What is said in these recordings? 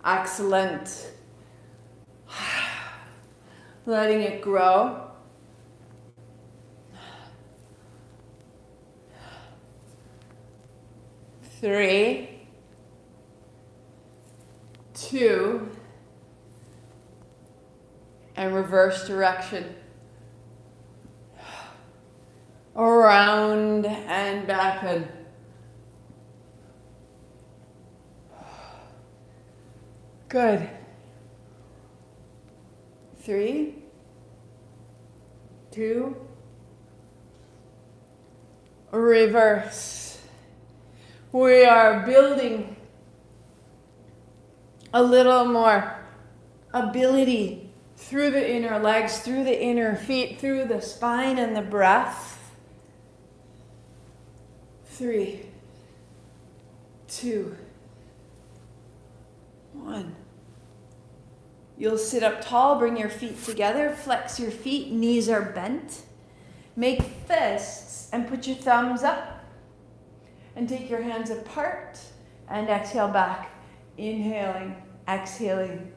Excellent. Letting it grow. 3, 2, and reverse direction. Around and back in. Good. 3, 2, reverse. We are building a little more ability through the inner legs, through the inner feet, through the spine and the breath. 3, 2, 1. You'll sit up tall, bring your feet together, flex your feet, knees are bent. Make fists and put your thumbs up. And take your hands apart and exhale back. Inhaling, exhaling.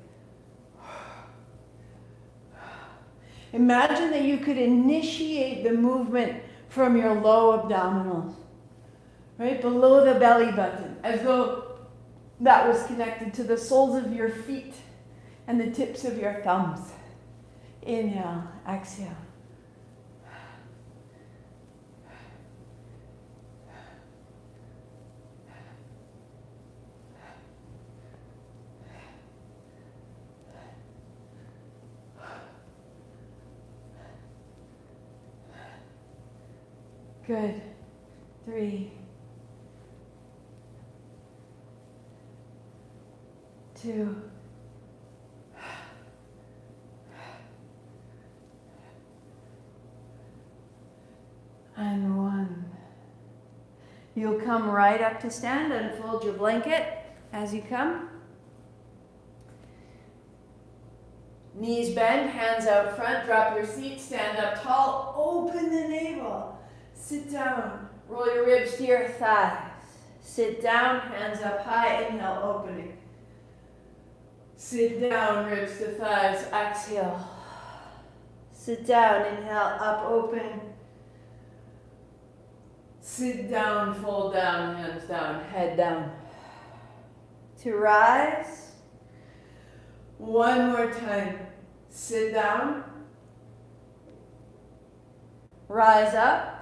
Imagine that you could initiate the movement from your low abdominals, right below the belly button, as though that was connected to the soles of your feet and the tips of your thumbs. Inhale, exhale. Good. 3, 2, and 1. You'll come right up to stand, unfold your blanket as you come. Knees bend, hands out front, drop your seat, stand up tall, open the navel. Sit down, roll your ribs to your thighs. Sit down, hands up high, inhale, opening. Sit down, ribs to thighs, exhale. Sit down, inhale, up, open. Sit down, fold down, hands down, head down. To rise. One more time. Sit down. Rise up.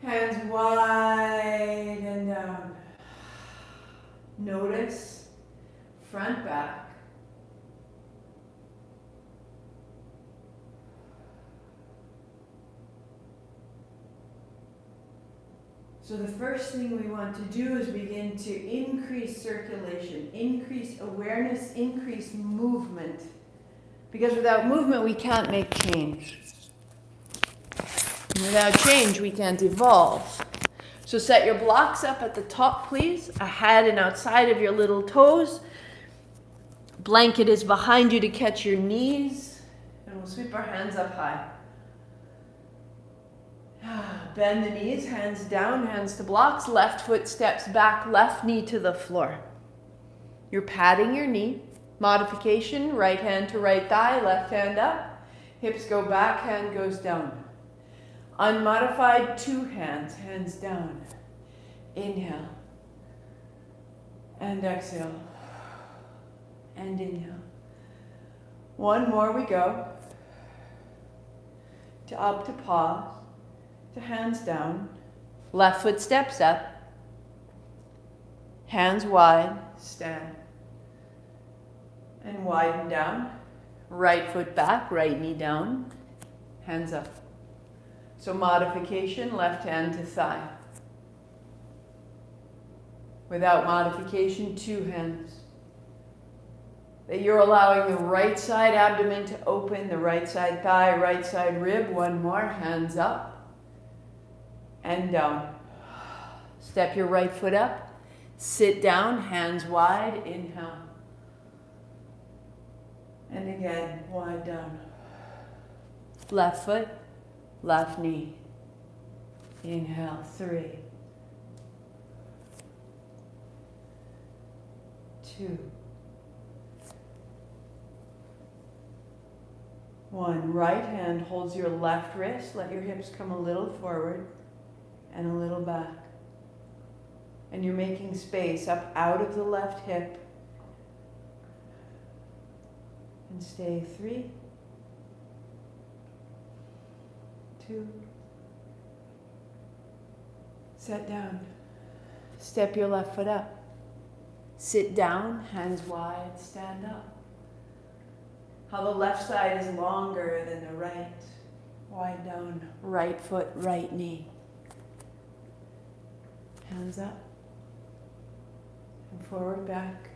Hands wide and down. Notice front, back. So the first thing we want to do is begin to increase circulation, increase awareness, increase movement. Because without movement, we can't make change. And without change, we can't evolve. So set your blocks up at the top, please, ahead and outside of your little toes. Blanket is behind you to catch your knees. And we'll sweep our hands up high. Bend the knees, hands down, hands to blocks. Left foot steps back, left knee to the floor. You're patting your knee. Modification, right hand to right thigh, left hand up. Hips go back, hand goes down. Unmodified, 2 hands, hands down. Inhale. And exhale. And inhale. One more, we go. To up, to pause. To hands down. Left foot steps up. Hands wide, stand. And widen down. Right foot back, right knee down. Hands up. So modification, left hand to thigh. Without modification, 2 hands. That you're allowing the right side abdomen to open, the right side thigh, right side rib. One more, hands up and down. Step your right foot up. Sit down, hands wide, inhale. And again, wide down. Left foot, left knee. Inhale, 3, 2, 2. 1. Right hand holds your left wrist. Let your hips come a little forward and a little back. And you're making space up out of the left hip. And stay 3, 2. Set down. Step your left foot up. Sit down, hands wide, stand up. How the left side is longer than the right. Wide down, right foot, right knee. Hands up. And forward, back.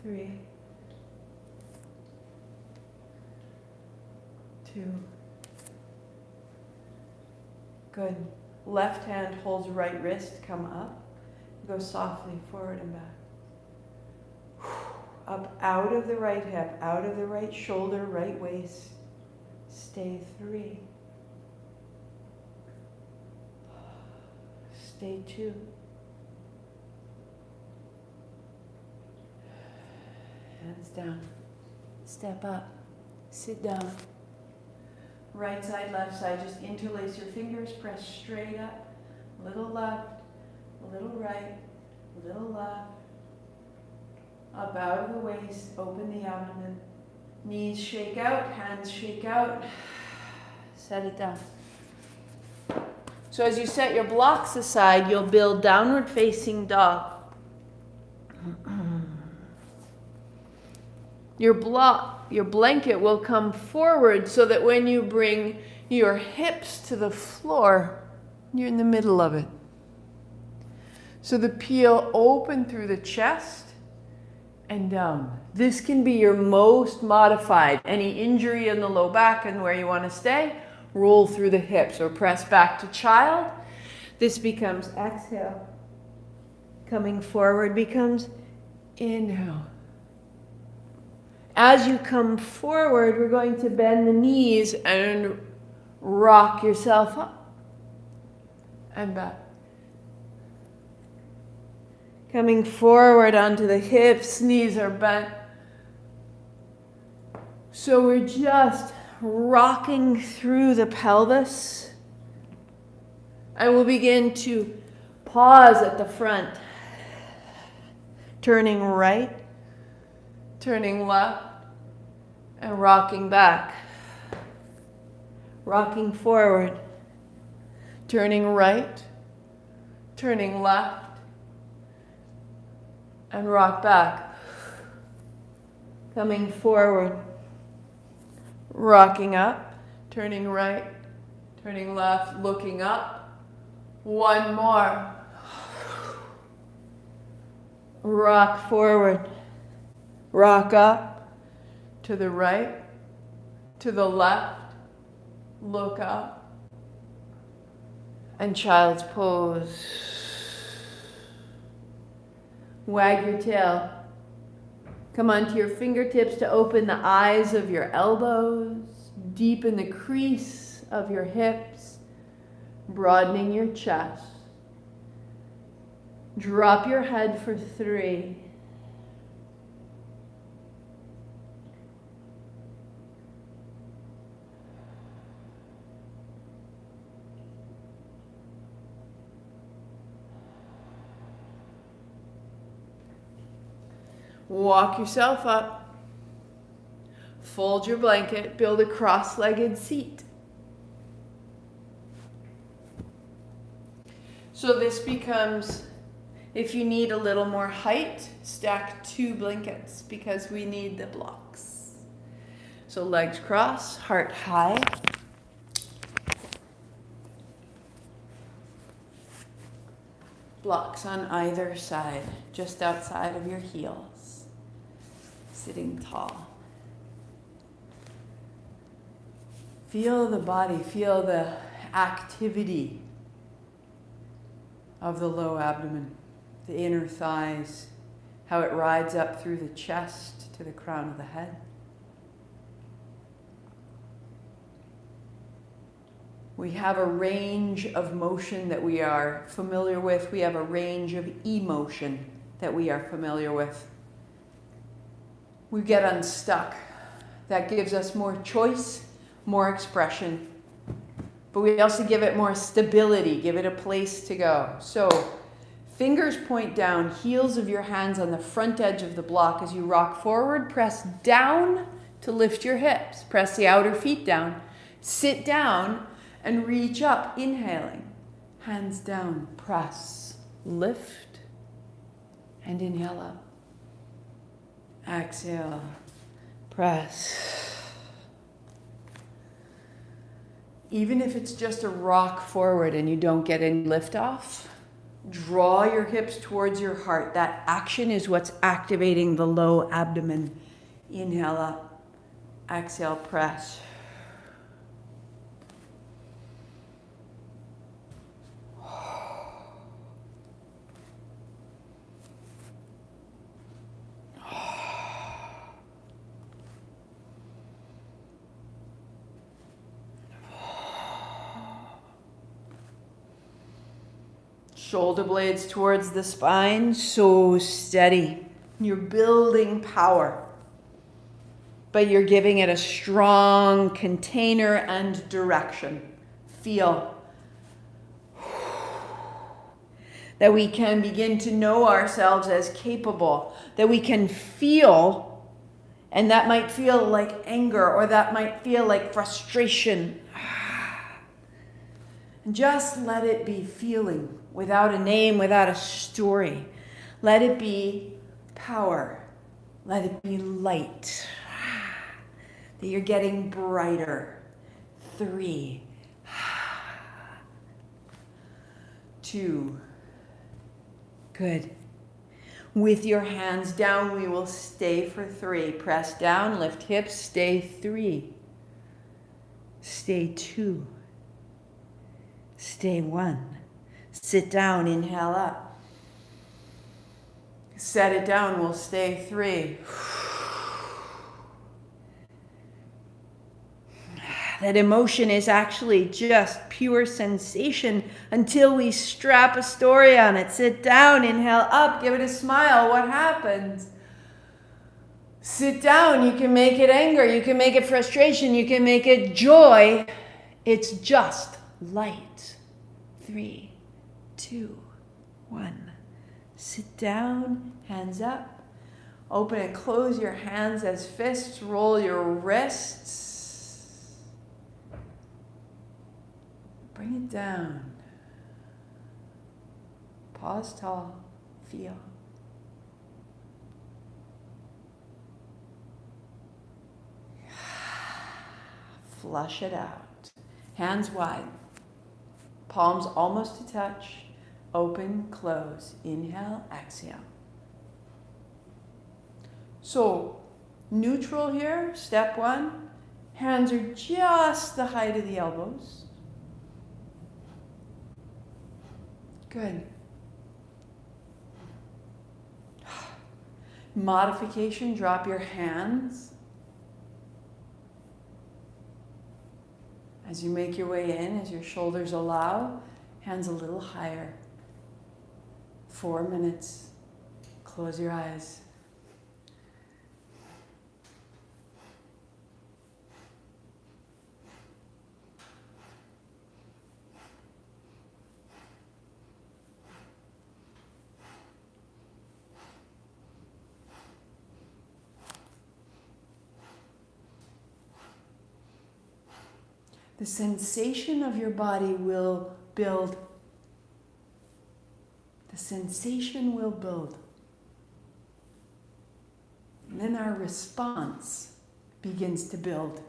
3, 2. Good. Left hand holds right wrist, come up. Go softly forward and back. Up out of the right hip, out of the right shoulder, right waist. Stay 3. Stay 2. Hands down. Step up. Sit down. Right side, left side, just interlace your fingers, press straight up, a little left, a little right, a little left, up out of the waist, open the abdomen, knees shake out, hands shake out, set it down. So as you set your blocks aside, you'll build downward facing dog. Your blanket will come forward so that when you bring your hips to the floor, you're in the middle of it. So the peel open through the chest and down. This can be your most modified. Any injury in the low back and where you want to stay, roll through the hips or press back to child. This becomes exhale. Coming forward becomes inhale. As you come forward, we're going to bend the knees and rock yourself up and back. Coming forward onto the hips, knees are bent. So we're just rocking through the pelvis. And we'll begin to pause at the front. Turning right, turning left, and rocking back. Rocking forward, turning right, turning left, and rock back. Coming forward, rocking up, turning right, turning left, looking up. One more. Rock forward, rock up, to the right, to the left, look up, and child's pose. Wag your tail. Come onto your fingertips to open the eyes of your elbows, deepen the crease of your hips, broadening your chest. Drop your head for 3. Walk yourself up. Fold your blanket. Build a cross-legged seat. So this becomes, if you need a little more height, stack 2 blankets because we need the blocks. So legs cross, heart high. Blocks on either side, just outside of your heels. Sitting tall. Feel the body, feel the activity of the low abdomen, the inner thighs, how it rides up through the chest to the crown of the head. We have a range of motion that we are familiar with. We have a range of emotion. that we are familiar with. We get unstuck. That gives us more choice, more expression. But we also give it more stability, give it a place to go. So fingers point down, heels of your hands on the front edge of the block as you rock forward. Press down to lift your hips. Press the outer feet down. Sit down and reach up, inhaling. Hands down, press, lift, and inhale up. Exhale, press. Even if it's just a rock forward and you don't get any lift off, draw your hips towards your heart. That action is what's activating the low abdomen. Inhale up, exhale, press. Shoulder blades towards the spine, so steady. You're building power, but you're giving it a strong container and direction. Feel that we can begin to know ourselves as capable, that we can feel, and that might feel like anger, or that might feel like frustration. And just let it be feeling. Without a name, without a story. Let it be power. Let it be light. That you're getting brighter. 3, 2. Good. With your hands down, we will stay for 3. Press down, lift hips, stay 3. Stay 2. Stay 1. Sit down, inhale up. Set it down, we'll stay 3. That emotion is actually just pure sensation until we strap a story on it. Sit down, inhale up, give it a smile. What happens? Sit down, you can make it anger, you can make it frustration, you can make it joy. It's just light. 3, 2, 1. Sit down, hands up. Open and close your hands as fists. Roll your wrists. Bring it down. Pause tall. Feel. Flush it out. Hands wide. Palms almost to touch. Open, close, inhale, exhale. So, neutral here, step 1. Hands are just the height of the elbows. Good. Modification, drop your hands. As you make your way in, as your shoulders allow, hands a little higher. 4 minutes. Close your eyes. The sensation of your body will build. The sensation will build. And then our response begins to build.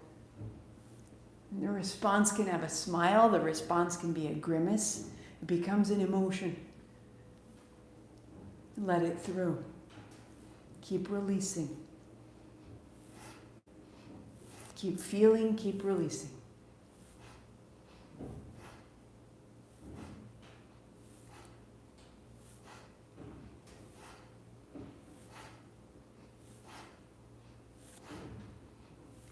And the response can have a smile, the response can be a grimace. It becomes an emotion. Let it through. Keep releasing. Keep feeling, keep releasing.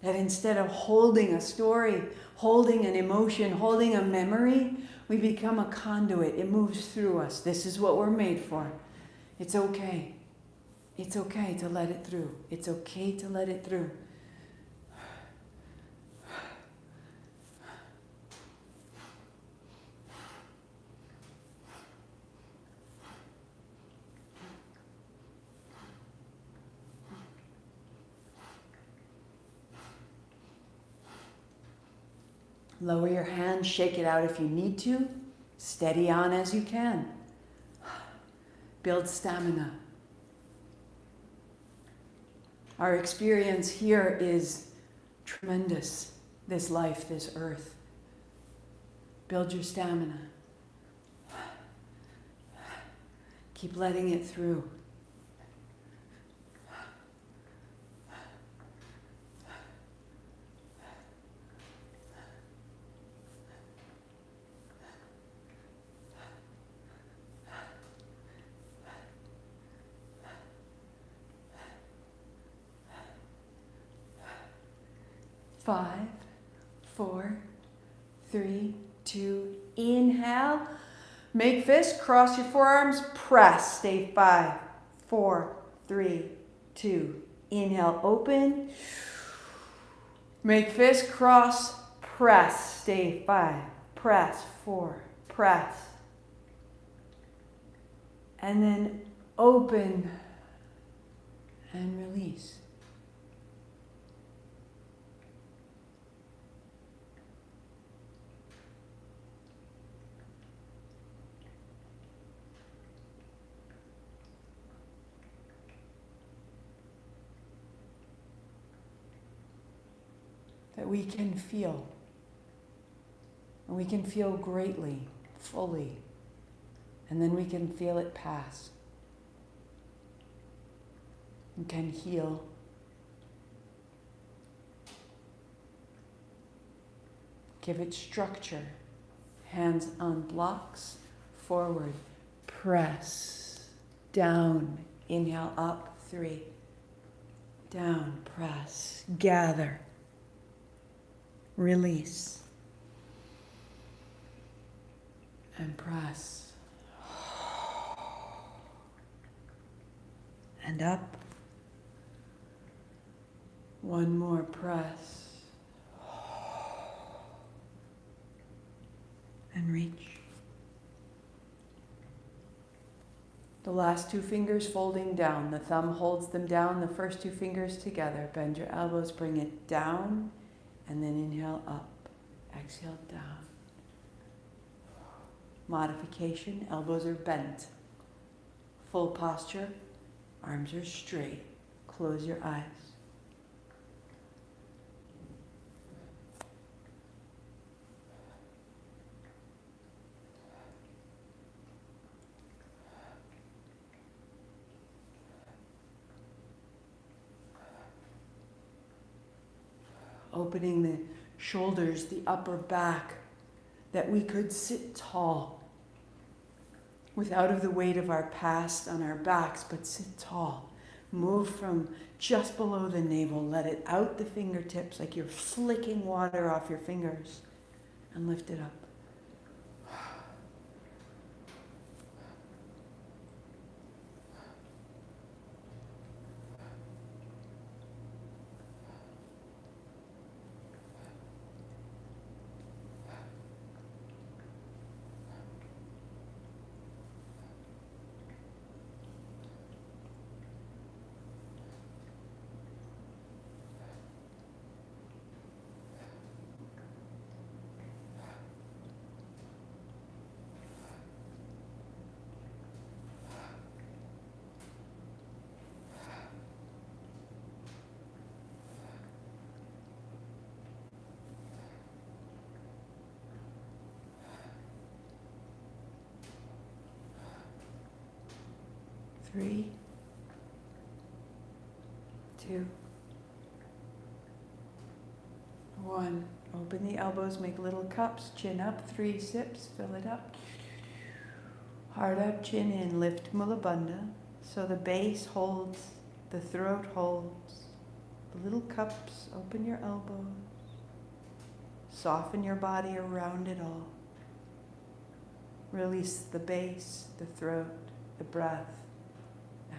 That instead of holding a story, holding an emotion, holding a memory, we become a conduit. It moves through us. This is what we're made for. It's okay. It's okay to let it through. It's okay to let it through. Lower your hands, shake it out if you need to. Steady on as you can. Build stamina. Our experience here is tremendous. This life, this earth. Build your stamina. Keep letting it through. Five, 4, 3, 2, inhale. Make fist, cross your forearms, press. Stay 5, 4, 3, 2. Inhale, open. Make fist, cross, press. Stay 5, press, 4, press. And then open and release. That we can feel. And we can feel greatly, fully. And then we can feel it pass. And can heal. Give it structure. Hands on blocks, forward, press, down, inhale up, 3, down, press, gather. Release. And press. And up. One more press. And reach. The last 2 fingers folding down. The thumb holds them down, the first 2 fingers together. Bend your elbows, bring it down. And then inhale up, exhale down. Modification, elbows are bent. Full posture, arms are straight. Close your eyes. Opening the shoulders, the upper back, that we could sit tall without of the weight of our past on our backs, but sit tall. Move from just below the navel, let it out the fingertips like you're flicking water off your fingers, and lift it up. Three, 2, 1. Open the elbows, make little cups, chin up, 3 sips, fill it up. Heart up, chin in, lift Mula Bandha. So the base holds, the throat holds. The little cups, open your elbows. Soften your body around it all. Release the base, the throat, the breath.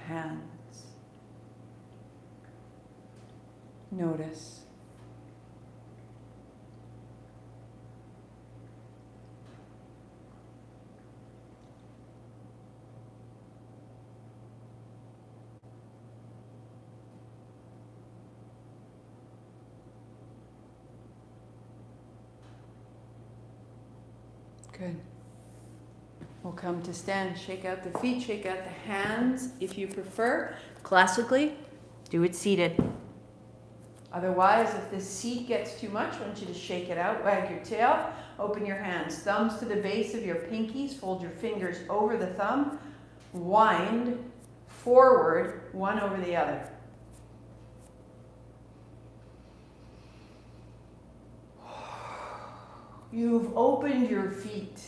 hands. Notice. Good. We'll come to stand. Shake out the feet, shake out the hands if you prefer. Classically, do it seated. Otherwise, if the seat gets too much, I want you to shake it out, wag your tail, open your hands. Thumbs to the base of your pinkies, fold your fingers over the thumb, wind forward, one over the other. You've opened your feet,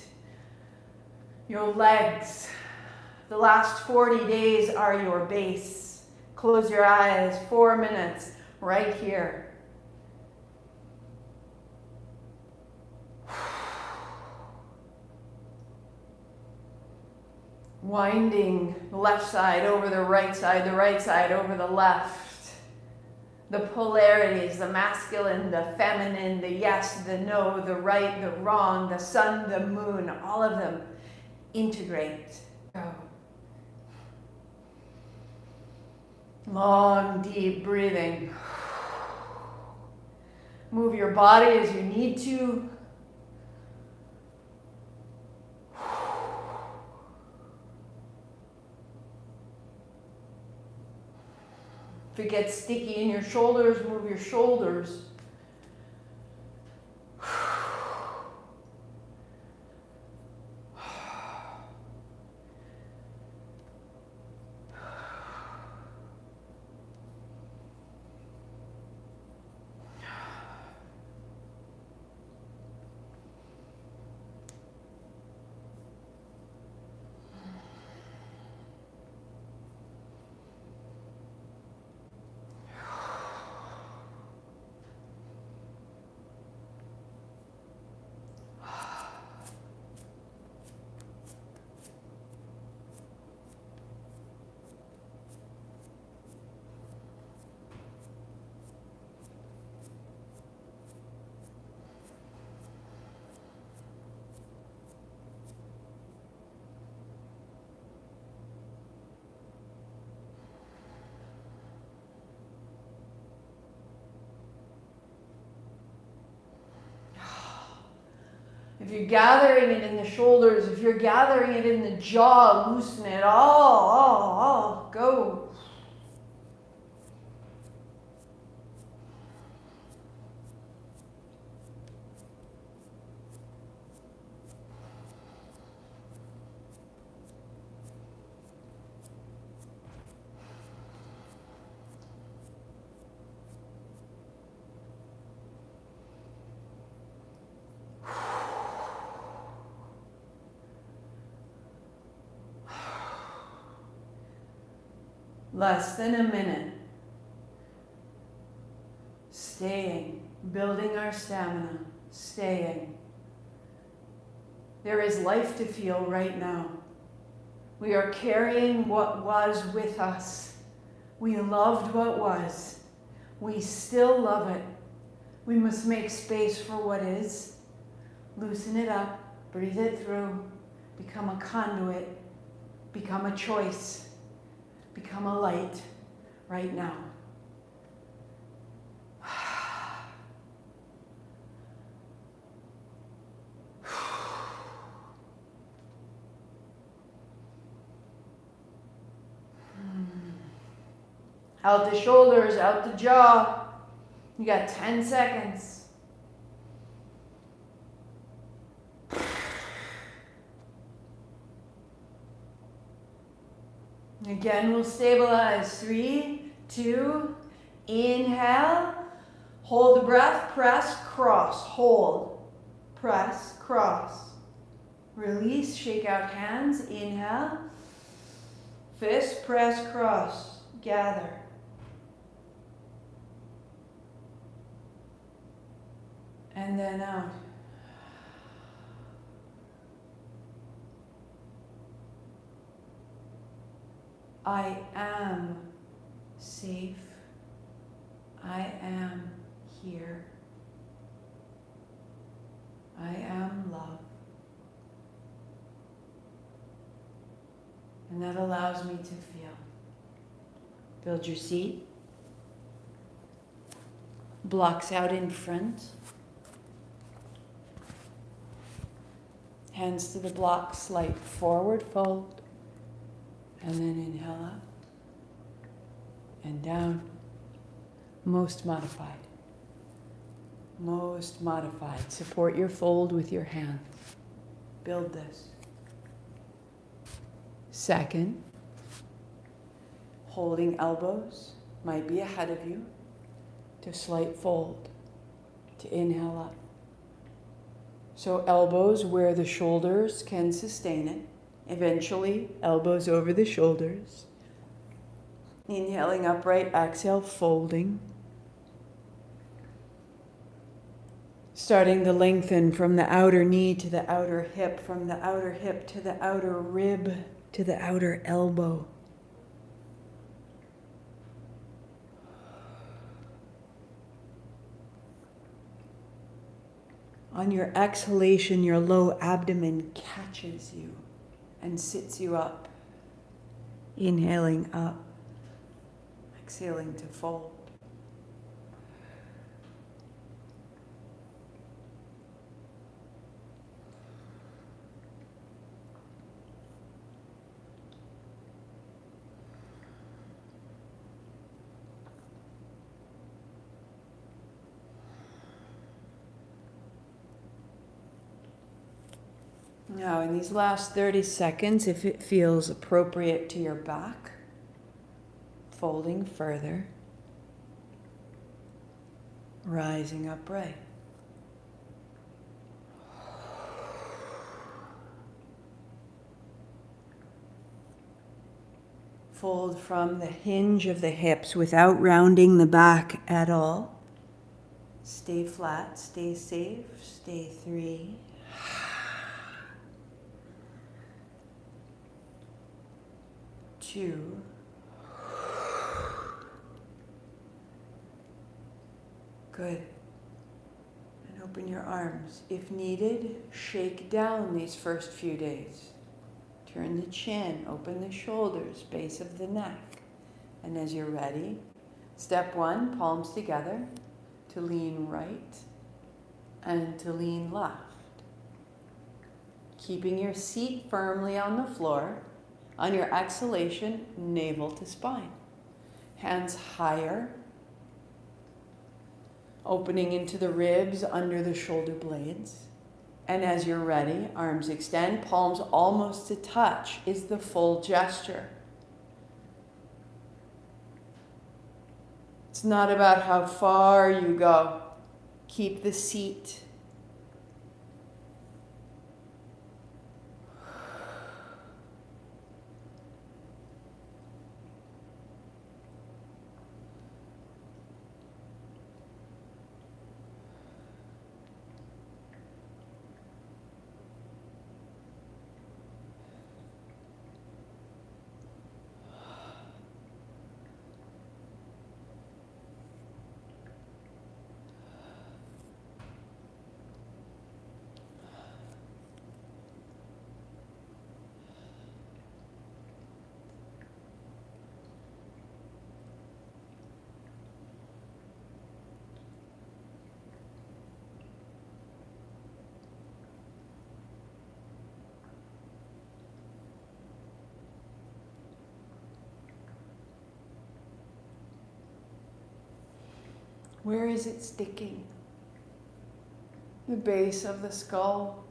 your legs. The last 40 days are your base. Close your eyes, 4 minutes, right here. Winding the left side over the right side over the left. The polarities, the masculine, the feminine, the yes, the no, the right, the wrong, the sun, the moon, all of them integrate. Go. Long, deep breathing. Move your body as you need to. If it gets sticky in your shoulders, move your shoulders. If you're gathering it in the shoulders, if you're gathering it in the jaw, loosen it all, go. Less than a minute. Staying, building our stamina, staying. There is life to feel right now. We are carrying what was with us. We loved what was. We still love it. We must make space for what is. Loosen it up, breathe it through, become a conduit, become a choice. Become a light right now. Out the shoulders, out the jaw. You got 10 seconds. Again, we'll stabilize. 3, 2, inhale. Hold the breath, press, cross, hold. Press, cross. Release, shake out hands, inhale. Fist, press, cross, gather. And then out. I am safe. I am here. I am love. And that allows me to feel. Build your seat. Blocks out in front. Hands to the block, slight forward fold. And then inhale up and down. Most modified. Most modified. Support your fold with your hands. Build this. Second, holding elbows might be ahead of you to slight fold, to inhale up. So elbows where the shoulders can sustain it. Eventually, elbows over the shoulders. Inhaling upright, exhale, folding. Starting to lengthen from the outer knee to the outer hip, from the outer hip to the outer rib, to the outer elbow. On your exhalation, your low abdomen catches you and sits you up. Inhaling up, exhaling to fold. Now, in these last 30 seconds, if it feels appropriate to your back, folding further, rising upright. Fold from the hinge of the hips without rounding the back at all. Stay flat, stay safe, stay 3. 2. Good. And open your arms. If needed, shake down these first few days. Turn the chin, open the shoulders, base of the neck. And as you're ready, step 1, palms together, to lean right and to lean left. Keeping your seat firmly on the floor. On your exhalation, navel to spine. Hands higher. Opening into the ribs under the shoulder blades. And as you're ready, arms extend, palms almost to touch is the full gesture. It's not about how far you go. Keep the seat. Where is it sticking? The base of the skull,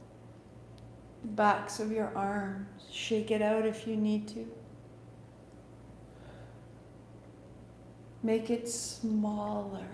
the backs of your arms. Shake it out if you need to. Make it smaller.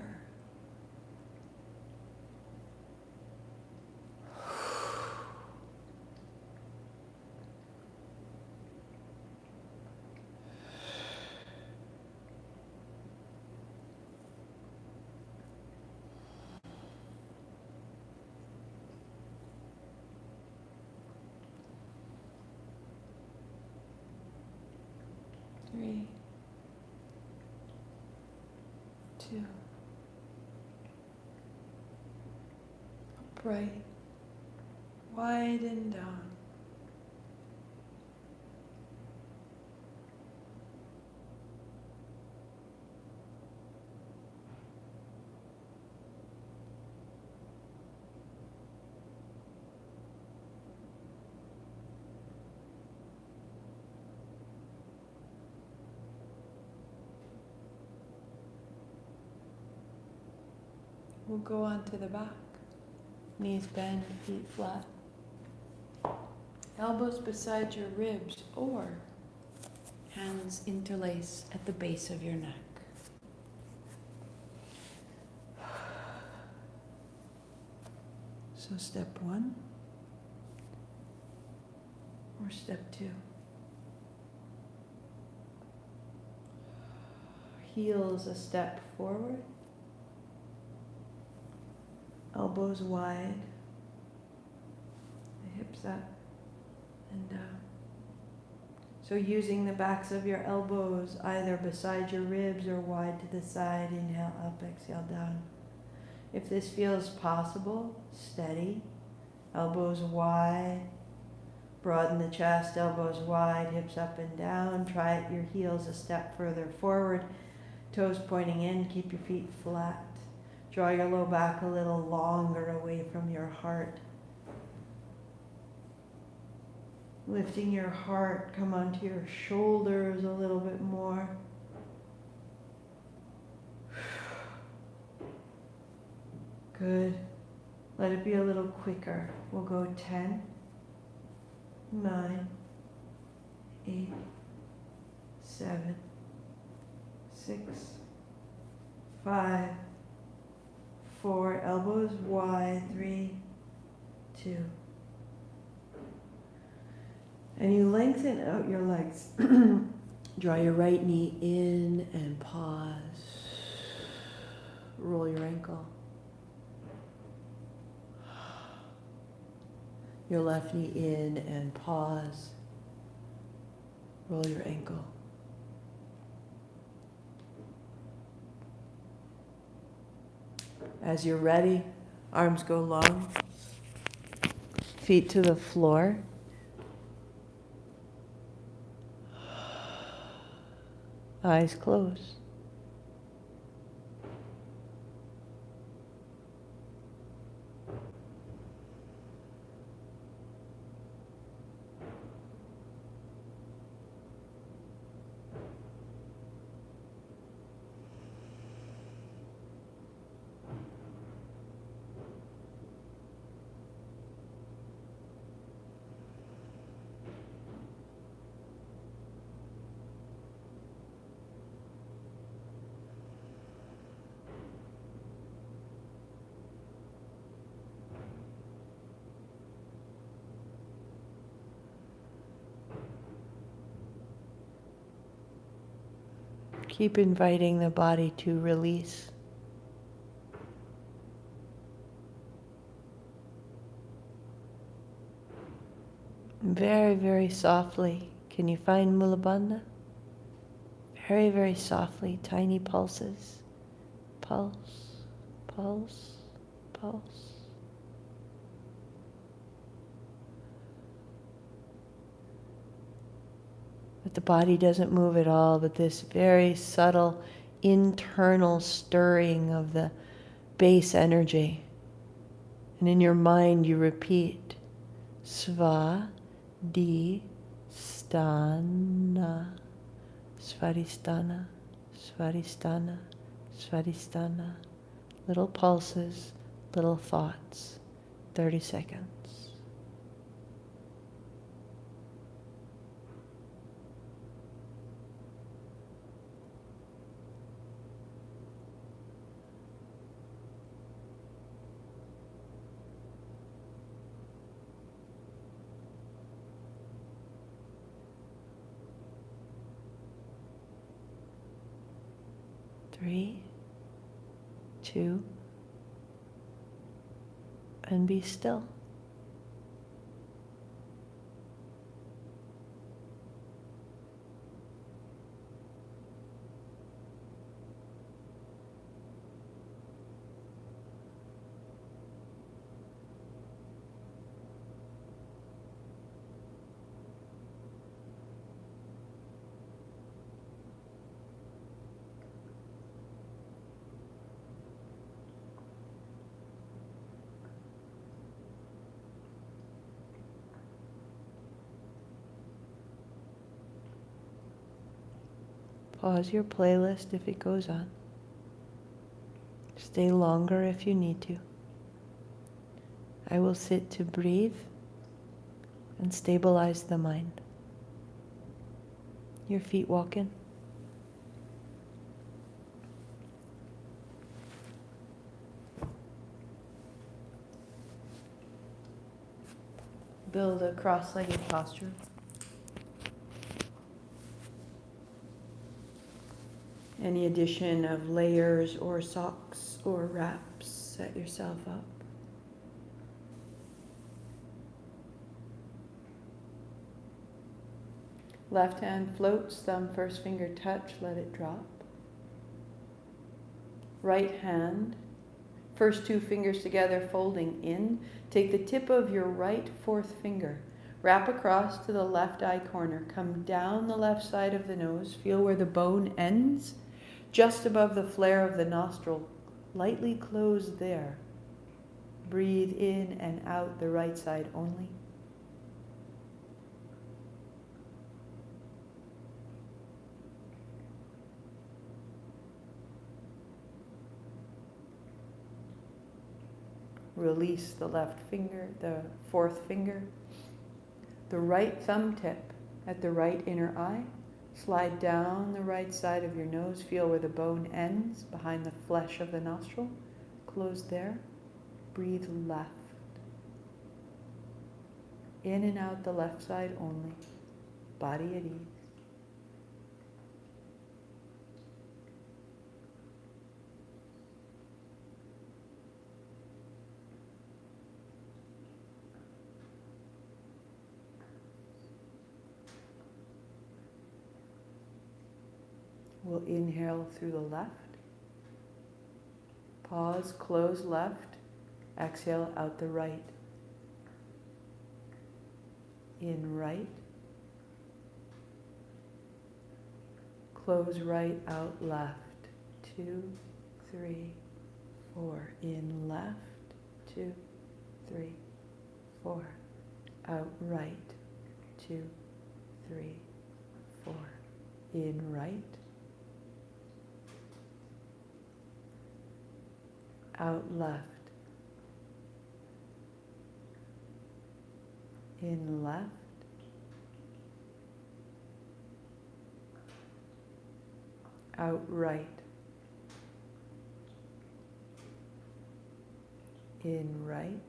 Three, 2. Upright, wide and down. We'll go on to the back. Knees bend, feet flat. Elbows beside your ribs or hands interlace at the base of your neck. So step 1 or step 2. Heels a step forward. Elbows wide, the hips up and down. So using the backs of your elbows either beside your ribs or wide to the side, inhale up, exhale down. If this feels possible, steady, elbows wide, broaden the chest, elbows wide, hips up and down. Try it, your heels a step further forward, toes pointing in, keep your feet flat. Draw your low back a little longer away from your heart. Lifting your heart, come onto your shoulders a little bit more. Good. Let it be a little quicker. We'll go 10, 9, 8, 7, 6, 5, 4, elbows wide, 3, 2. And you lengthen out your legs. Draw your right knee in and pause. Roll your ankle. Your left knee in and pause. Roll your ankle. As you're ready, arms go long, feet to the floor. Eyes closed. Keep inviting the body to release. Very, very softly. Can you find Mula Bandha? Very, very softly, tiny pulses. Pulse, pulse, pulse. But the body doesn't move at all, but this very subtle internal stirring of the base energy. And in your mind you repeat, Svadhistana, Svadhistana, Svadhistana, Svadhistana. Little pulses, little thoughts. 30 seconds. Three, 2, and be still. Pause your playlist if it goes on. Stay longer if you need to. I will sit to breathe and stabilize the mind. Your feet walking. Build a cross-legged posture. Any addition of layers or socks or wraps, set yourself up. Left hand floats, thumb first finger touch, let it drop. Right hand, first two fingers together folding in. Take the tip of your right fourth finger, wrap across to the left eye corner, come down the left side of the nose, feel where the bone ends, just above the flare of the nostril. Lightly close there. Breathe in and out the right side only. Release the left finger, the fourth finger. The right thumb tip at the right inner eye. Slide down the right side of your nose. Feel where the bone ends, behind the flesh of the nostril. Close there. Breathe left. In and out the left side only. Body at ease. We'll inhale through the left. Pause, close left. Exhale out the right. In right. Close right, out left. 2, 3, 4. In left. 2, 3, 4. Out right. 2, 3, 4. In right. Out left. In left. Out right. In right.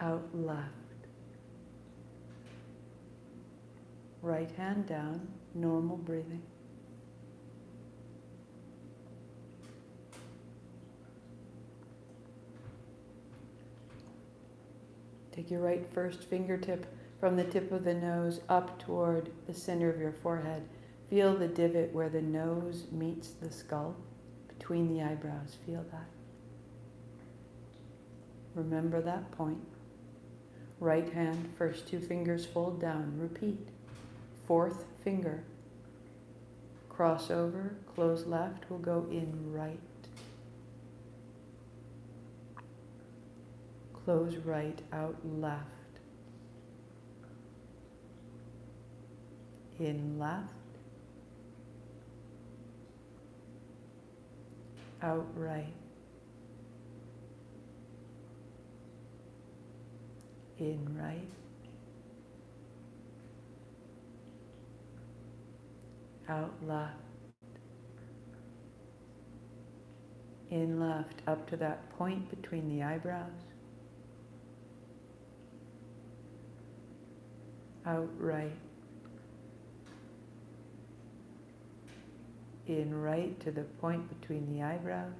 Out left. Right hand down, normal breathing. Take your right first fingertip from the tip of the nose up toward the center of your forehead. Feel the divot where the nose meets the skull, between the eyebrows. Feel that. Remember that point. Right hand, first two fingers fold down. Repeat. Fourth finger. Cross over, close left, will go in right. Close right, out left. In left. Out right. In right. Out left. In left, up to that point between the eyebrows. Out right. In right to the point between the eyebrows.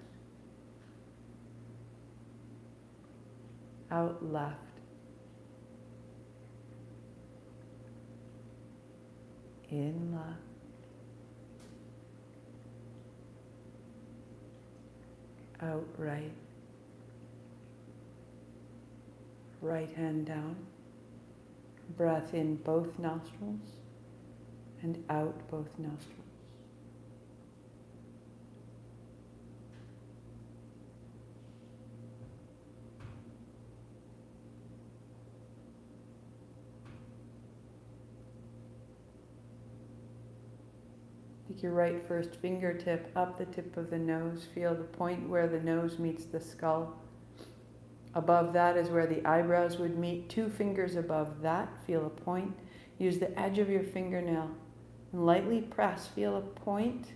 Out left. In left. Out right. Right hand down. Breath in both nostrils and out both nostrils. Take your right first fingertip up the tip of the nose. Feel the point where the nose meets the skull. Above that is where the eyebrows would meet. 2 fingers above that, feel a point. Use the edge of your fingernail and lightly press. Feel a point,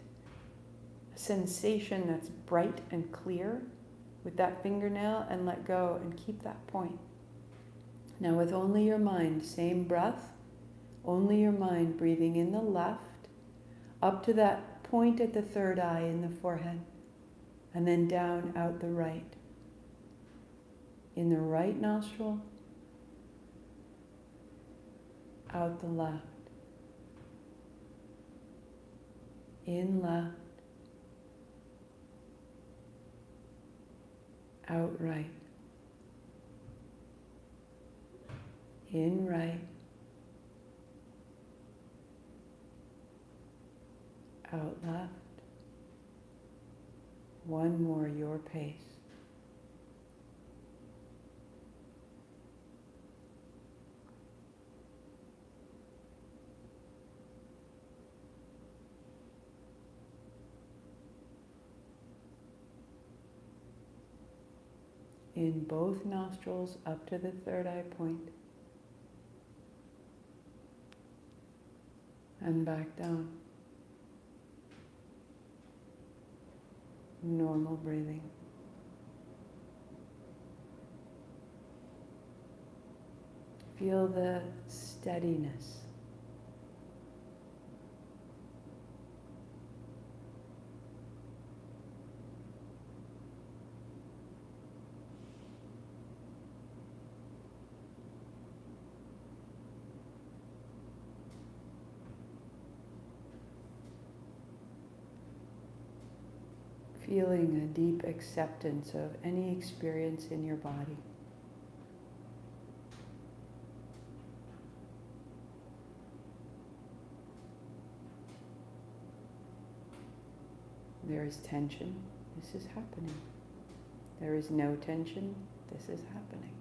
a sensation that's bright and clear with that fingernail, and let go and keep that point. Now with only your mind, same breath, only your mind, breathing in the left, up to that point at the third eye in the forehead, and then down out the right. In the right nostril, out the left. In left, out right. In right, out left. One more, your pace. In both nostrils up to the third eye point. And back down. Normal breathing. Feel the steadiness. Feeling a deep acceptance of any experience in your body. There is tension, this is happening. There is no tension, this is happening.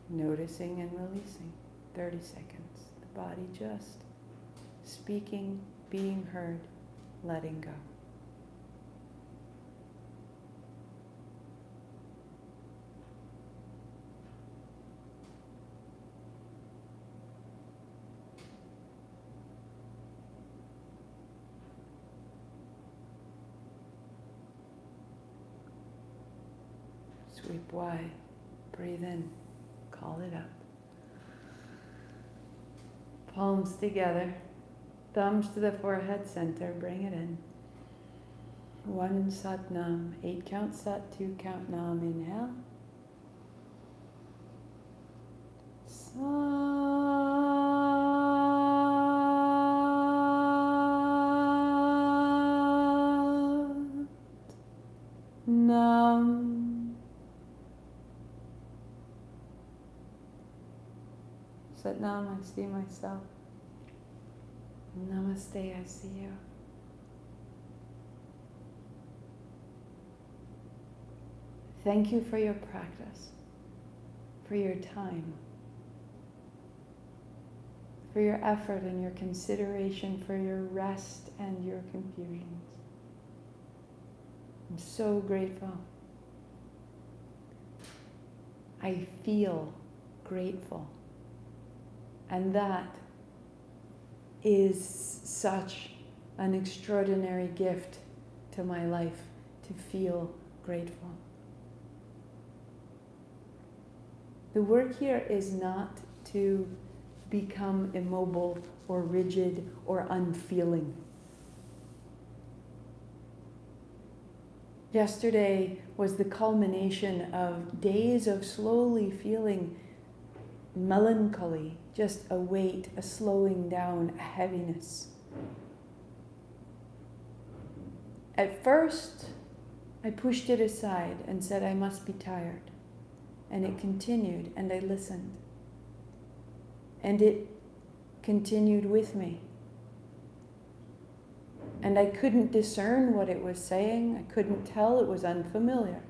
Noticing and releasing. 30 seconds. The body just speaking, being heard, letting go. Sweep wide, breathe in, call it up. Palms together. Thumbs to the forehead center, bring it in. 1 Sat Nam, 8 count Sat, 2 count Nam, inhale. Sat Nam. Sat Nam, I see myself. Namaste, I see you. Thank you for your practice, for your time, for your effort and your consideration, for your rest and your confusions. I'm so grateful. I feel grateful. And that is such an extraordinary gift to my life, to feel grateful. The work here is not to become immobile or rigid or unfeeling. Yesterday was the culmination of days of slowly feeling melancholy, just a weight, a slowing down, a heaviness. At first, I pushed it aside and said I must be tired. And it continued, and I listened. And it continued with me. And I couldn't discern what it was saying. I couldn't tell. It was unfamiliar.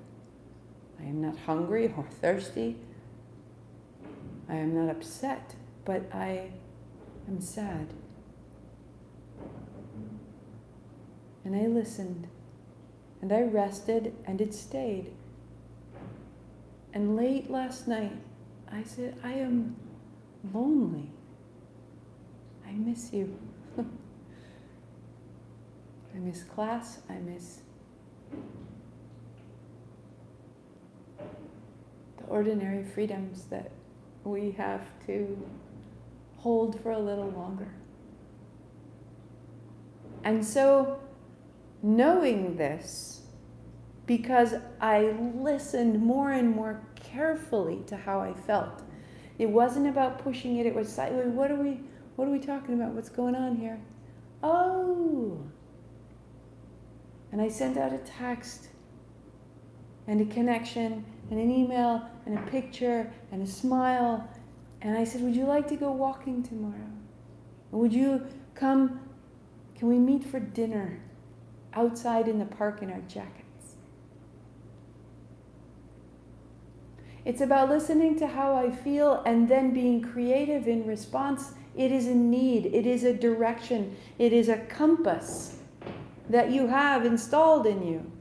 I am not hungry or thirsty. I am not upset, but I am sad. And I listened. And I rested, and it stayed. And late last night, I said, I am lonely. I miss you. I miss class. I miss the ordinary freedoms that we have to hold for a little longer. And so, knowing this, because I listened more and more carefully to how I felt. It wasn't about pushing it. It was, what are we talking about? What's going on here? Oh. And I sent out a text and a connection and an email and a picture and a smile. And I said, would you like to go walking tomorrow? Would you come? Can we meet for dinner outside in the park in our jackets? It's about listening to how I feel and then being creative in response. It is a need. It is a direction. It is a compass that you have installed in you.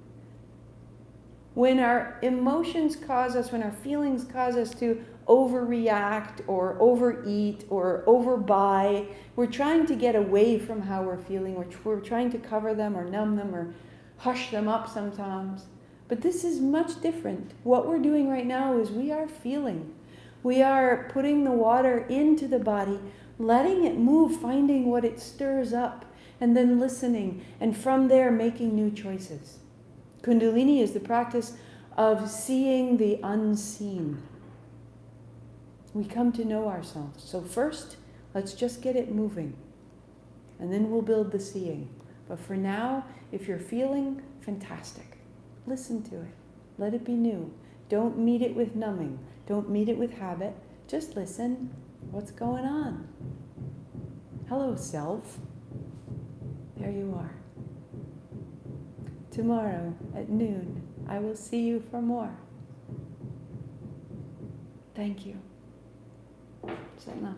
When our emotions cause us, when our feelings cause us to overreact or overeat or overbuy, we're trying to get away from how we're feeling. We're trying to cover them or numb them or hush them up sometimes. But this is much different. What we're doing right now is we are feeling. We are putting the water into the body, letting it move, finding what it stirs up, and then listening, and from there making new choices. Kundalini is the practice of seeing the unseen. We come to know ourselves. So first, let's just get it moving, and then we'll build the seeing. But for now, if you're feeling, fantastic. Listen to it. Let it be new. Don't meet it with numbing. Don't meet it with habit. Just listen. What's going on? Hello, self. There you are. Tomorrow at noon, I will see you for more. Thank you. Satnam.